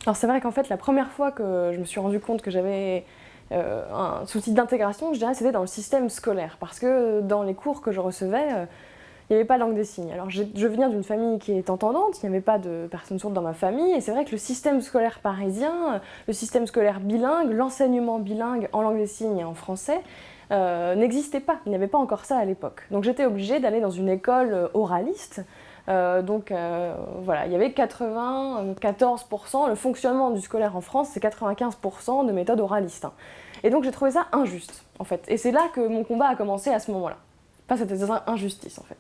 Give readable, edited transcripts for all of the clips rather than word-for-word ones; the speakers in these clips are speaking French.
Alors c'est vrai qu'en fait, la première fois que je me suis rendu compte que j'avais un souci d'intégration, je dirais, c'était dans le système scolaire. Parce que dans les cours que je recevais, il n'y avait pas langue des signes. Alors je viens d'une famille qui est entendante, il n'y avait pas de personnes sourdes dans ma famille, et c'est vrai que le système scolaire parisien, le système scolaire bilingue, l'enseignement bilingue en langue des signes et en français, n'existait pas. Il n'y avait pas encore ça à l'époque. Donc j'étais obligée d'aller dans une école oraliste. Voilà, il y avait 94%, le fonctionnement du scolaire en France, c'est 95% de méthode oraliste. Hein. Et donc j'ai trouvé ça injuste, en fait. Et c'est là que mon combat a commencé à ce moment-là. Pas cette injustice, en fait.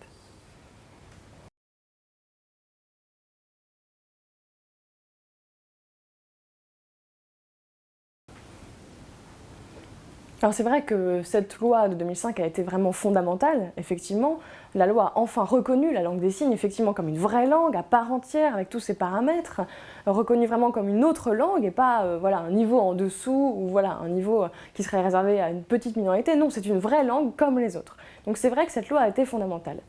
Alors c'est vrai que cette loi de 2005 a été vraiment fondamentale, effectivement. La loi a enfin reconnu la langue des signes, effectivement, comme une vraie langue, à part entière, avec tous ses paramètres, reconnue vraiment comme une autre langue, et pas voilà, un niveau en dessous, ou voilà, un niveau qui serait réservé à une petite minorité. Non, c'est une vraie langue comme les autres. Donc c'est vrai que cette loi a été fondamentale.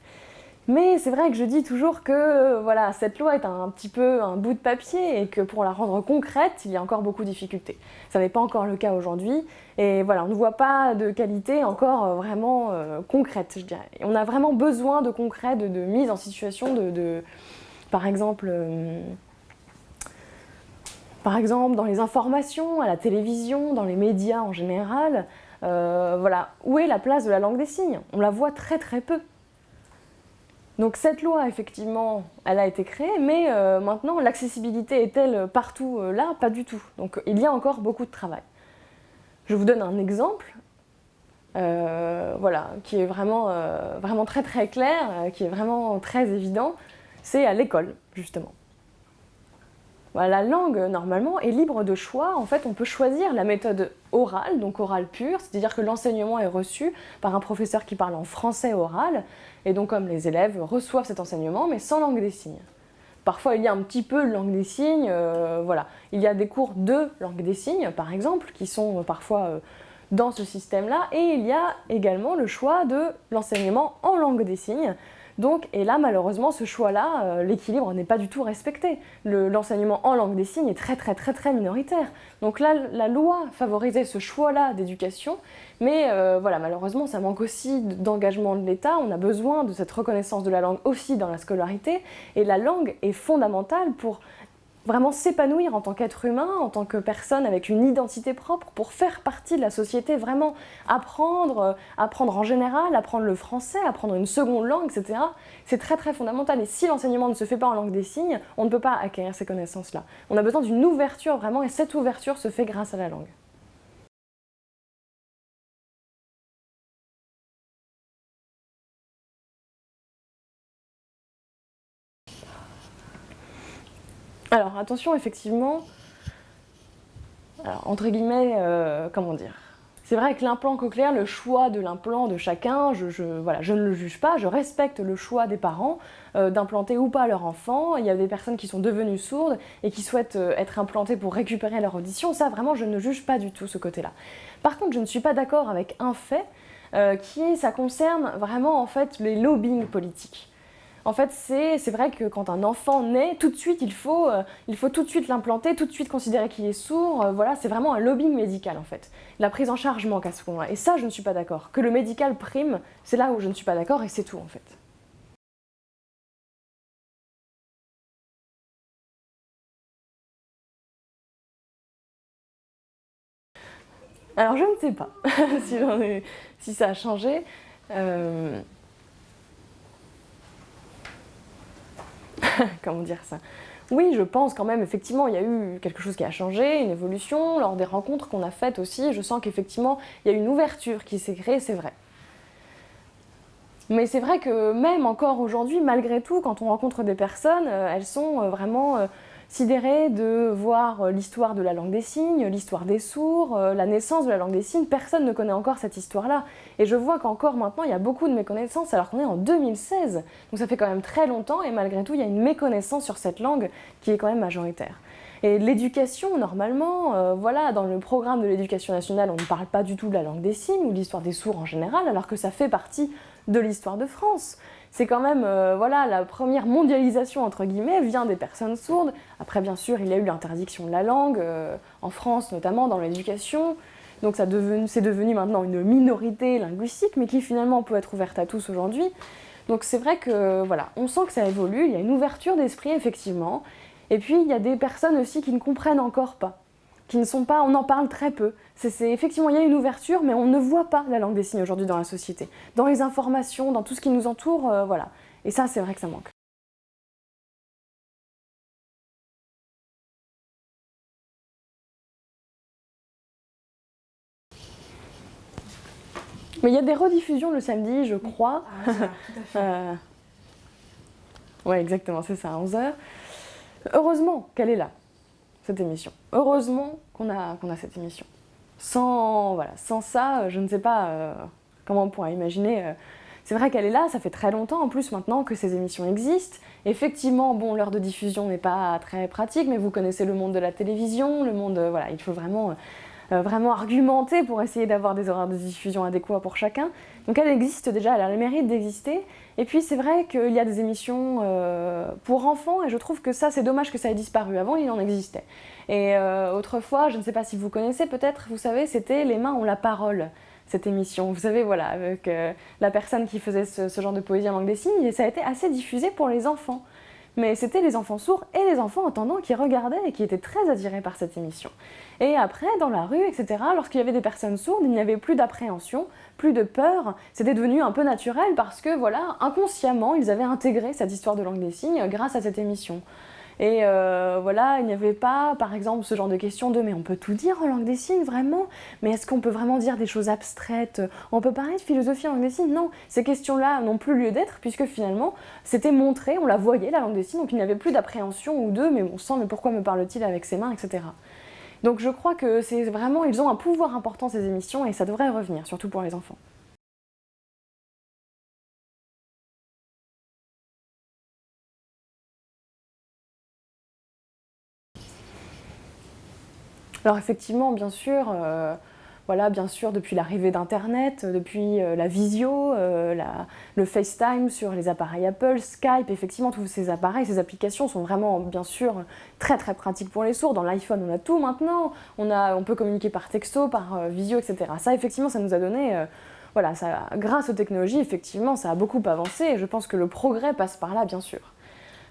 Mais c'est vrai que je dis toujours que voilà, cette loi est un petit peu un bout de papier et que pour la rendre concrète, il y a encore beaucoup de difficultés. Ça n'est pas encore le cas aujourd'hui et voilà, on ne voit pas de qualité encore vraiment concrète, je dirais. Et on a vraiment besoin de concret, de mise en situation par exemple, dans les informations, à la télévision, dans les médias en général, voilà, où est la place de la langue des signes? On la voit très très peu. Donc cette loi, effectivement, elle a été créée, mais maintenant, l'accessibilité est-elle partout là? Pas du tout. Donc il y a encore beaucoup de travail. Je vous donne un exemple, voilà, qui est vraiment, vraiment très très clair, qui est vraiment très évident, c'est à l'école, justement. La langue, normalement, est libre de choix. En fait, on peut choisir la méthode orale, donc orale pure, c'est-à-dire que l'enseignement est reçu par un professeur qui parle en français oral, et donc comme les élèves reçoivent cet enseignement, mais sans langue des signes. Parfois, il y a un petit peu de langue des signes, voilà. Il y a des cours de langue des signes, par exemple, qui sont parfois dans ce système-là, et il y a également le choix de l'enseignement en langue des signes. Donc, et là, malheureusement, ce choix-là, l'équilibre n'est pas du tout respecté. L'enseignement en langue des signes est très très très très minoritaire. Donc là, la loi favorisait ce choix-là d'éducation, mais voilà, malheureusement, ça manque aussi d'engagement de l'État. On a besoin de cette reconnaissance de la langue aussi dans la scolarité, et la langue est fondamentale pour vraiment s'épanouir en tant qu'être humain, en tant que personne avec une identité propre, pour faire partie de la société, vraiment apprendre en général, apprendre le français, apprendre une seconde langue, etc. C'est très très fondamental. Et si l'enseignement ne se fait pas en langue des signes, on ne peut pas acquérir ces connaissances-là. On a besoin d'une ouverture vraiment, et cette ouverture se fait grâce à la langue. Alors attention, effectivement, alors, entre guillemets, comment dire, c'est vrai que l'implant cochléaire, le choix de l'implant de chacun, voilà, je ne le juge pas, je respecte le choix des parents d'implanter ou pas leur enfant. Il y a des personnes qui sont devenues sourdes et qui souhaitent être implantées pour récupérer leur audition. Ça, vraiment, je ne juge pas du tout ce côté-là. Par contre, je ne suis pas d'accord avec un fait ça concerne vraiment en fait les lobbying politiques. En fait, c'est vrai que quand un enfant naît, tout de suite, il faut tout de suite l'implanter, tout de suite considérer qu'il est sourd. Voilà, c'est vraiment un lobbying médical, en fait. La prise en charge manque à ce moment-là. Et ça, je ne suis pas d'accord. Que le médical prime, c'est là où je ne suis pas d'accord, et c'est tout, en fait. Alors, je ne sais pas si ça a changé. Comment dire ça? Oui, je pense quand même, effectivement, il y a eu quelque chose qui a changé, une évolution. Lors des rencontres qu'on a faites aussi, je sens qu'effectivement, il y a une ouverture qui s'est créée, c'est vrai. Mais c'est vrai que même encore aujourd'hui, malgré tout, quand on rencontre des personnes, elles sont vraiment sidérées de voir l'histoire de la langue des signes, l'histoire des sourds, la naissance de la langue des signes. Personne ne connaît encore cette histoire-là. Et je vois qu'encore maintenant, il y a beaucoup de méconnaissances, alors qu'on est en 2016. Donc ça fait quand même très longtemps, et malgré tout, il y a une méconnaissance sur cette langue qui est quand même majoritaire. Et l'éducation, normalement, voilà, dans le programme de l'éducation nationale, on ne parle pas du tout de la langue des signes ou de l'histoire des sourds en général, alors que ça fait partie de l'histoire de France. c'est quand même, voilà, la première mondialisation, entre guillemets, vient des personnes sourdes. Après, bien sûr, il y a eu l'interdiction de la langue, en France notamment, dans l'éducation. Donc c'est devenu maintenant une minorité linguistique, mais qui finalement peut être ouverte à tous aujourd'hui. Donc c'est vrai que, voilà, on sent que ça évolue, il y a une ouverture d'esprit, effectivement. Et puis, il y a des personnes aussi qui ne comprennent encore pas, qui ne sont pas, on en parle très peu. Effectivement, il y a une ouverture, mais on ne voit pas la langue des signes aujourd'hui dans la société. Dans les informations, dans tout ce qui nous entoure, voilà. Et ça, c'est vrai que ça manque. Mais il y a des rediffusions le samedi, je crois. Ah, voilà, tout à fait. Ouais, exactement, c'est ça, à 11h. Heureusement qu'elle est là, cette émission. Heureusement qu'on a cette émission. Voilà, sans ça, je ne sais pas comment on pourrait imaginer. C'est vrai qu'elle est là, ça fait très longtemps en plus maintenant que ces émissions existent. Effectivement, bon, l'heure de diffusion n'est pas très pratique, mais vous connaissez le monde de la télévision, le monde, voilà, il faut vraiment argumenter pour essayer d'avoir des horaires de diffusion adéquats pour chacun. Donc elle existe déjà, elle a le mérite d'exister. Et puis c'est vrai qu'il y a des émissions pour enfants, et je trouve que ça, c'est dommage que ça ait disparu. Avant, il en existait. Et autrefois, je ne sais pas si vous connaissez peut-être, vous savez, c'était Les mains ont la parole, cette émission. Vous savez, voilà, avec la personne qui faisait ce genre de poésie en langue des signes, et ça a été assez diffusé pour les enfants. Mais c'était les enfants sourds et les enfants entendants qui regardaient et qui étaient très attirés par cette émission. Et après, dans la rue, etc., lorsqu'il y avait des personnes sourdes, il n'y avait plus d'appréhension, plus de peur, c'était devenu un peu naturel parce que, voilà, inconsciemment, ils avaient intégré cette histoire de langue des signes grâce à cette émission. Et voilà, il n'y avait pas, par exemple, ce genre de question de « mais on peut tout dire en langue des signes, vraiment ? Mais est-ce qu'on peut vraiment dire des choses abstraites ? On peut parler de philosophie en langue des signes ?» Non, ces questions-là n'ont plus lieu d'être puisque finalement, c'était montré, on la voyait, la langue des signes, donc il n'y avait plus d'appréhension ou de « mais bon sang, mais pourquoi me parle-t-il avec ses mains ?» etc. Donc je crois que c'est vraiment, ils ont un pouvoir important ces émissions et ça devrait revenir, surtout pour les enfants. Alors effectivement, bien sûr, voilà, bien sûr, depuis l'arrivée d'Internet, depuis la visio, le FaceTime sur les appareils Apple, Skype, effectivement, tous ces appareils, ces applications sont vraiment, bien sûr, très très pratiques pour les sourds. Dans l'iPhone, on a tout maintenant. On peut communiquer par texto, par visio, etc. Ça, effectivement, ça nous a donné... voilà, grâce aux technologies, effectivement, ça a beaucoup avancé et je pense que le progrès passe par là, bien sûr.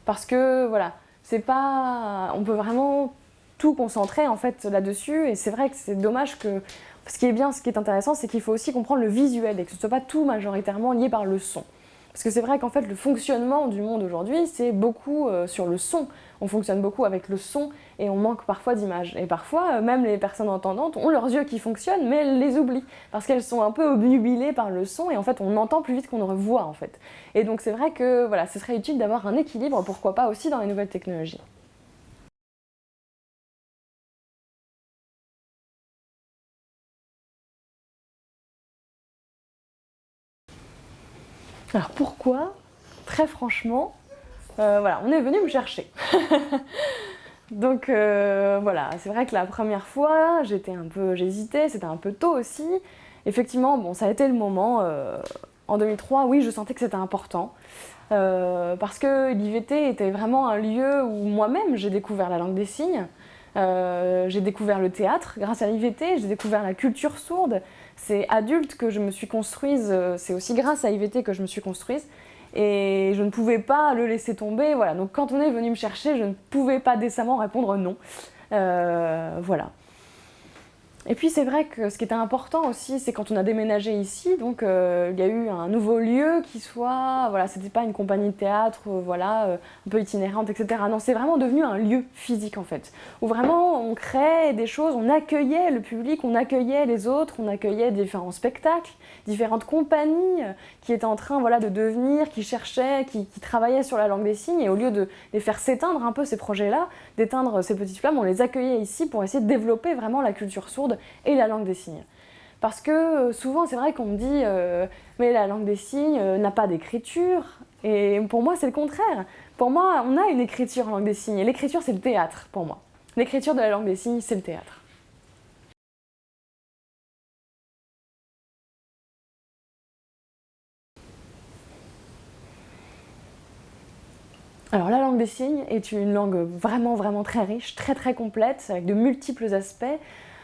Parce que, voilà, c'est pas... On peut vraiment tout concentrer, en fait, là-dessus et c'est vrai que c'est dommage que... Ce qui est bien, ce qui est intéressant, c'est qu'il faut aussi comprendre le visuel et que ce ne soit pas tout majoritairement lié par le son. Parce que c'est vrai qu'en fait, le fonctionnement du monde aujourd'hui, c'est beaucoup sur le son. On fonctionne beaucoup avec le son et on manque parfois d'images. Et parfois, même les personnes entendantes ont leurs yeux qui fonctionnent, mais elles les oublient. Parce qu'elles sont un peu obnubilées par le son et en fait, on entend plus vite qu'on ne voit en fait. Et donc c'est vrai que voilà, ce serait utile d'avoir un équilibre, pourquoi pas aussi dans les nouvelles technologies. Alors pourquoi ? Très franchement, voilà, on est venu me chercher. Donc voilà, c'est vrai que la première fois, j'hésitais, c'était un peu tôt aussi. Effectivement, bon, ça a été le moment. En 2003, oui, je sentais que c'était important. Parce que l'IVT était vraiment un lieu où moi-même j'ai découvert la langue des signes. J'ai découvert le théâtre grâce à l'IVT, j'ai découvert la culture sourde. C'est adulte que je me suis construise, c'est aussi grâce à l'IVT que je me suis construise. Et je ne pouvais pas le laisser tomber, voilà. Donc quand on est venu me chercher, je ne pouvais pas décemment répondre non. Voilà. Et puis c'est vrai que ce qui était important aussi, c'est quand on a déménagé ici, donc il y a eu un nouveau lieu qui soit, voilà, c'était pas une compagnie de théâtre, voilà, un peu itinérante, etc. Non, c'est vraiment devenu un lieu physique en fait, où vraiment on créait des choses, on accueillait le public, on accueillait les autres, on accueillait différents spectacles, différentes compagnies qui étaient en train, voilà, de devenir, qui cherchaient, qui travaillaient sur la langue des signes, et au lieu de les faire s'éteindre un peu ces projets-là, d'éteindre ces petites flammes, on les accueillait ici pour essayer de développer vraiment la culture sourde et la langue des signes. Parce que souvent, c'est vrai qu'on me dit mais la langue des signes n'a pas d'écriture. Et pour moi, c'est le contraire. Pour moi, on a une écriture en langue des signes. Et l'écriture, c'est le théâtre, pour moi. L'écriture de la langue des signes, c'est le théâtre. Alors la langue des signes est une langue vraiment vraiment très riche, très très complète, avec de multiples aspects.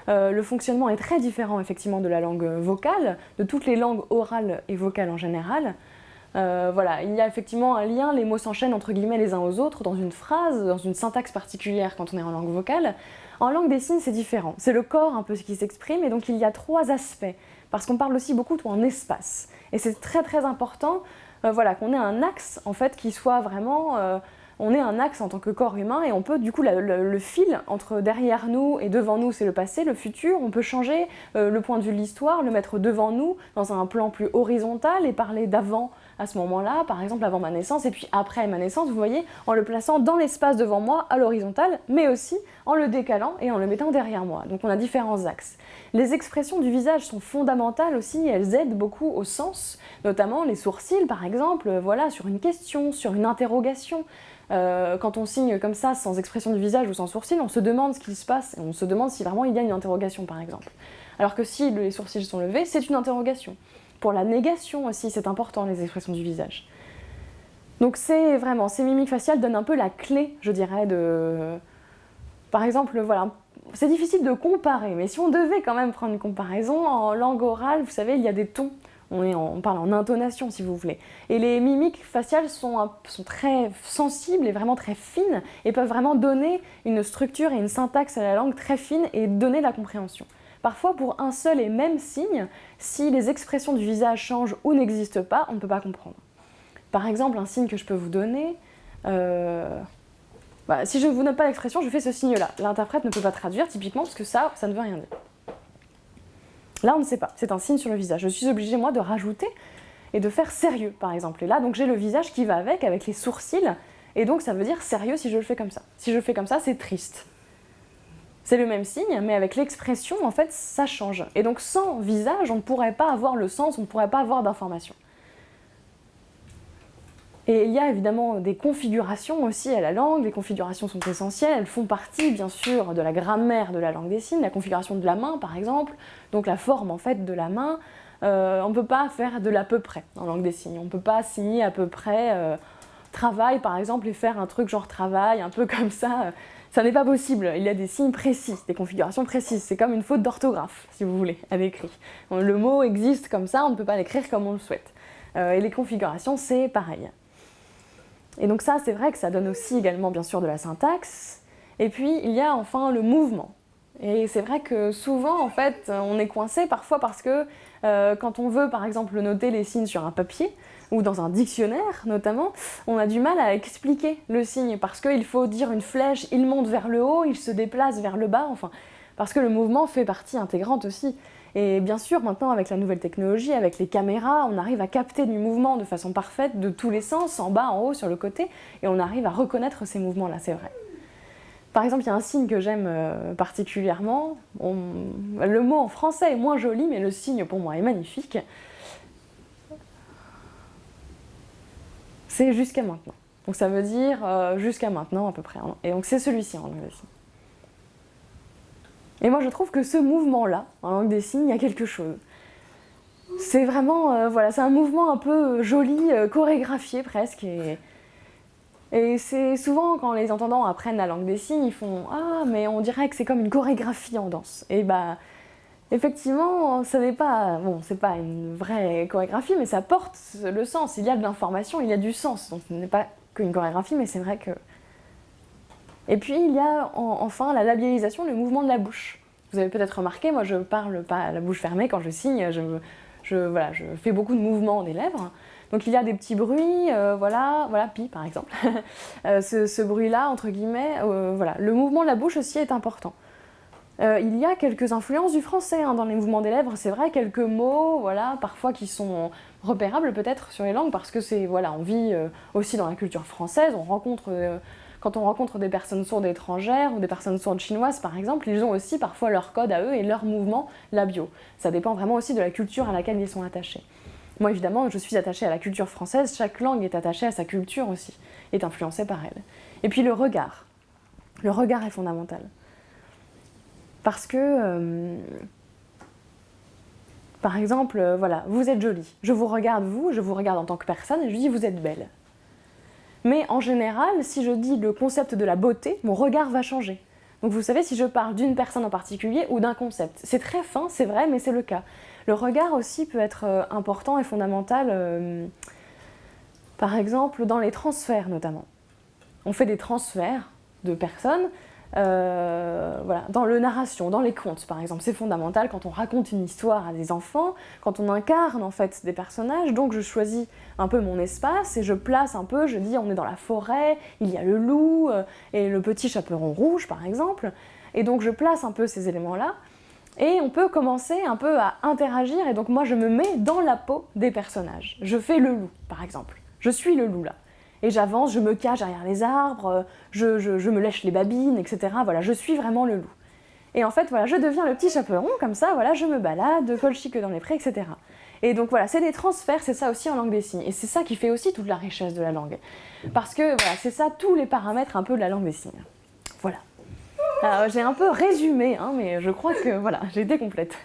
Le fonctionnement est très différent effectivement de la langue vocale, de toutes les langues orales et vocales en général. Voilà, il y a effectivement un lien, les mots s'enchaînent entre guillemets les uns aux autres dans une phrase, dans une syntaxe particulière quand on est en langue vocale. En langue des signes, c'est différent. C'est le corps un peu ce qui s'exprime, et donc il y a 3 aspects, parce qu'on parle aussi beaucoup en espace. Et c'est très très important voilà, qu'on ait un axe en fait qui soit vraiment... on ait un axe en tant que corps humain, et on peut du coup le fil entre derrière nous et devant nous, c'est le passé, le futur. On peut changer le point de vue de l'histoire, le mettre devant nous dans un plan plus horizontal et parler d'avant à ce moment-là, par exemple avant ma naissance et puis après ma naissance, vous voyez, en le plaçant dans l'espace devant moi à l'horizontale, mais aussi en le décalant et en le mettant derrière moi. Donc on a différents axes. Les expressions du visage sont fondamentales aussi, elles aident beaucoup au sens, notamment les sourcils par exemple, voilà, sur une question, sur une interrogation. Quand on signe comme ça, sans expression du visage ou sans sourcils, on se demande ce qui se passe, et on se demande si vraiment il y a une interrogation par exemple. Alors que si les sourcils sont levés, c'est une interrogation. Pour la négation aussi, c'est important les expressions du visage. Donc c'est vraiment, ces mimiques faciales donnent un peu la clé, je dirais, de... Par exemple, voilà, c'est difficile de comparer, mais si on devait quand même prendre une comparaison, en langue orale, vous savez, il y a des tons. On parle en intonation, si vous voulez. Et les mimiques faciales sont très sensibles et vraiment très fines, et peuvent vraiment donner une structure et une syntaxe à la langue très fine et donner la compréhension. Parfois, pour un seul et même signe, si les expressions du visage changent ou n'existent pas, on ne peut pas comprendre. Par exemple, un signe que je peux vous donner... si je ne vous donne pas l'expression, je fais ce signe-là. L'interprète ne peut pas traduire, typiquement, parce que ça ne veut rien dire. Là, on ne sait pas. C'est un signe sur le visage. Je suis obligée, moi, de rajouter et de faire sérieux, par exemple. Et là, donc, j'ai le visage qui va avec les sourcils, et donc ça veut dire sérieux si je le fais comme ça. Si je le fais comme ça, c'est triste. C'est le même signe, mais avec l'expression, en fait, ça change. Et donc, sans visage, on ne pourrait pas avoir le sens, on ne pourrait pas avoir d'information. Et il y a évidemment des configurations aussi à la langue. Les configurations sont essentielles, elles font partie, bien sûr, de la grammaire de la langue des signes. La configuration de la main, par exemple, donc la forme, en fait, de la main. On ne peut pas faire de l'à peu près en langue des signes. On ne peut pas signer à peu près travail, par exemple, et faire un truc genre travail, un peu comme ça. Ça n'est pas possible, il y a des signes précis, des configurations précises. C'est comme une faute d'orthographe, si vous voulez, à l'écrit. Le mot existe comme ça, on ne peut pas l'écrire comme on le souhaite. Et les configurations, c'est pareil. Et donc ça, c'est vrai que ça donne aussi également, bien sûr, de la syntaxe. Et puis, il y a enfin le mouvement. Et c'est vrai que souvent, en fait, on est coincé parfois parce que quand on veut, par exemple, noter les signes sur un papier, ou dans un dictionnaire notamment, on a du mal à expliquer le signe, parce qu'il faut dire une flèche, il monte vers le haut, il se déplace vers le bas, enfin, parce que le mouvement fait partie intégrante aussi. Et bien sûr, maintenant, avec la nouvelle technologie, avec les caméras, on arrive à capter du mouvement de façon parfaite, de tous les sens, en bas, en haut, sur le côté, et on arrive à reconnaître ces mouvements-là, c'est vrai. Par exemple, il y a un signe que j'aime particulièrement. Le mot en français est moins joli, mais le signe pour moi est magnifique. C'est jusqu'à maintenant. Donc ça veut dire jusqu'à maintenant à peu près. Et donc c'est celui-ci en langue des signes. Et moi je trouve que ce mouvement-là, en langue des signes, il y a quelque chose. C'est vraiment, voilà, c'est un mouvement un peu joli, chorégraphié presque. Et c'est souvent quand les entendants apprennent la langue des signes, ils font « Ah, mais on dirait que c'est comme une chorégraphie en danse ». Et bah, effectivement, ce n'est pas, bon, c'est pas une vraie chorégraphie, mais ça porte le sens. Il y a de l'information, il y a du sens. Donc ce n'est pas qu'une chorégraphie, mais c'est vrai que... Et puis il y a enfin la labialisation, le mouvement de la bouche. Vous avez peut-être remarqué, moi je parle pas la bouche fermée quand je signe, voilà, je fais beaucoup de mouvements des lèvres. Donc il y a des petits bruits, voilà, pi par exemple. Ce bruit-là, entre guillemets, voilà. Le mouvement de la bouche aussi est important. Il y a quelques influences du français dans les mouvements des lèvres, c'est vrai, quelques mots, voilà, parfois qui sont repérables peut-être sur les langues, parce que c'est, voilà, on vit aussi dans la culture française, quand on rencontre des personnes sourdes étrangères ou des personnes sourdes chinoises par exemple, ils ont aussi parfois leur code à eux et leurs mouvements labiaux. Ça dépend vraiment aussi de la culture à laquelle ils sont attachés. Moi évidemment, je suis attachée à la culture française, chaque langue est attachée à sa culture aussi, est influencée par elle. Et puis le regard. Le regard est fondamental. Parce que, par exemple, voilà, vous êtes jolie. Je vous regarde vous, je vous regarde en tant que personne et je dis vous êtes belle. Mais en général, si je dis le concept de la beauté, mon regard va changer. Donc vous savez, si je parle d'une personne en particulier ou d'un concept, c'est très fin, c'est vrai, mais c'est le cas. Le regard aussi peut être important et fondamental, par exemple dans les transferts notamment. On fait des transferts de personnes, voilà, dans le narration, dans les contes par exemple. C'est fondamental quand on raconte une histoire à des enfants, quand on incarne en fait des personnages. Donc je choisis un peu mon espace et je place un peu, je dis on est dans la forêt, il y a le loup et le petit chaperon rouge par exemple. Et donc je place un peu ces éléments-là. Et on peut commencer un peu à interagir, et donc moi je me mets dans la peau des personnages. Je fais le loup, par exemple. Je suis le loup là. Et j'avance, je me cache derrière les arbres, je me lèche les babines, etc. Voilà, je suis vraiment le loup. Et en fait, voilà, je deviens le petit chaperon, comme ça, voilà, je me balade, colchique dans les prés, etc. Et donc voilà, c'est des transferts, c'est ça aussi en langue des signes. Et c'est ça qui fait aussi toute la richesse de la langue. Parce que voilà, c'est ça tous les paramètres un peu de la langue des signes. Voilà. Alors, j'ai un peu résumé, hein, mais je crois que voilà, j'ai été complète.